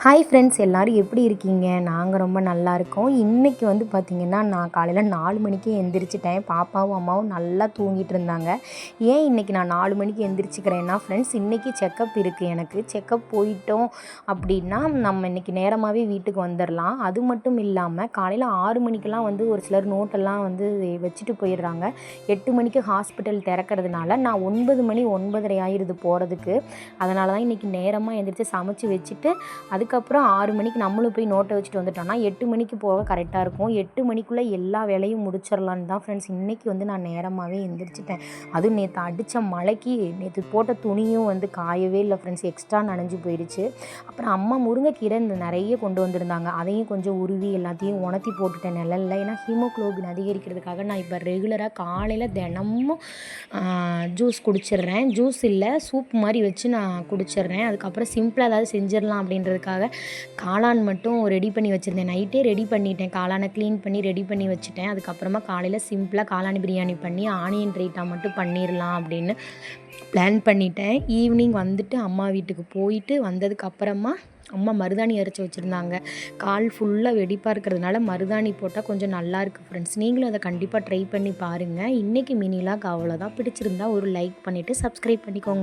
Hi friends, எல்லோரும் எப்படி இருக்கீங்க? நாங்கள் ரொம்ப நல்லா இருக்கோம். இன்றைக்கி பார்த்திங்கன்னா, நான் காலையில் 4 மணிக்கே எந்திரிச்சிட்டேன். பாப்பாவும் அம்மாவும் நல்லா தூங்கிட்டு இருந்தாங்க. ஏன் இன்றைக்கி நான் 4 மணிக்கு எந்திரிச்சிக்கிறேன்னா ஃப்ரெண்ட்ஸ், இன்றைக்கி செக்கப் இருக்குது எனக்கு. செக்கப் போயிட்டோம் அப்படின்னா நம்ம இன்றைக்கி நேரமாகவே வீட்டுக்கு வந்துடலாம். அது மட்டும் இல்லாமல் காலையில் 6 மணிக்கெலாம் ஒரு சிலர் நோட்டெல்லாம் வச்சுட்டு போயிடுறாங்க. 8 மணிக்கு ஹாஸ்பிட்டல் திறக்கிறதுனால நான் 9 மணி 9:30 ஆயிடுது போகிறதுக்கு. அதனால தான் இன்றைக்கி நேரமாக எந்திரிச்சு சமைச்சு வச்சுட்டு அதுக்கப்புறம் 6 மணிக்கு நம்மளும் போய் நோட்டை வச்சுட்டு வந்துட்டோம்னா 8 மணிக்கு போக கரெக்டாக இருக்கும். 8 மணிக்குள்ளே எல்லா வேலையும் முடிச்சிடலான்னு தான் ஃப்ரெண்ட்ஸ் இன்றைக்கி நான் நேரமாகவே எந்திரிச்சிட்டேன். அதுவும் நேற்று அடித்த மழைக்கு நேற்று போட்ட துணியும் காயவே இல்லை ஃப்ரெண்ட்ஸ், எக்ஸ்ட்ரா நனைஞ்சு போயிடுச்சு. அப்புறம் அம்மா முருங்கைக்கீரை நிறைய கொண்டு வந்திருந்தாங்க. அதையும் கொஞ்சம் உருவி எல்லாத்தையும் உணர்த்தி போட்டுட்டேன் நிழல்ல. ஏன்னா ஹீமோக்ளோபின் அதிகரிக்கிறதுக்காக நான் இப்போ ரெகுலராக காலையில் தினமும் ஜூஸ் குடிச்சிடுறேன். ஜூஸ் இல்லை, சூப் மாதிரி வச்சு நான் குடிச்சிடுறேன். அதுக்கப்புறம் சிம்பிளாக ஏதாவது செஞ்சிடலாம் அப்படின்றதுக்காக காளான் மட்டும் ரெடி பண்ணி வச்சுருந்தேன். நைட்டே ரெடி பண்ணிட்டேன். காளானை க்ளீன் பண்ணி ரெடி பண்ணி வச்சுட்டேன். அதுக்கப்புறமா காலையில் சிம்பிளாக காளான் பிரியாணி பண்ணி ஆனியன் ரைத்தா மட்டும் பண்ணிடலாம் அப்படின்னு பிளான் பண்ணிட்டேன். ஈவினிங் அம்மா வீட்டுக்கு போயிட்டு வந்ததுக்கப்புறமா அம்மா மருதாணி அரைச்சி வச்சுருந்தாங்க. கால் ஃபுல்லாக வெடிப்பாக இருக்கிறதுனால மருதாணி போட்டால் கொஞ்சம் நல்லாயிருக்கு ஃப்ரெண்ட்ஸ். நீங்களும் அதை கண்டிப்பாக ட்ரை பண்ணி பாருங்கள். இன்றைக்கி மினி விலாக் அவ்வளோதான். பிடிச்சிருந்தா ஒரு லைக் பண்ணிவிட்டு சப்ஸ்கிரைப் பண்ணிக்கோங்க.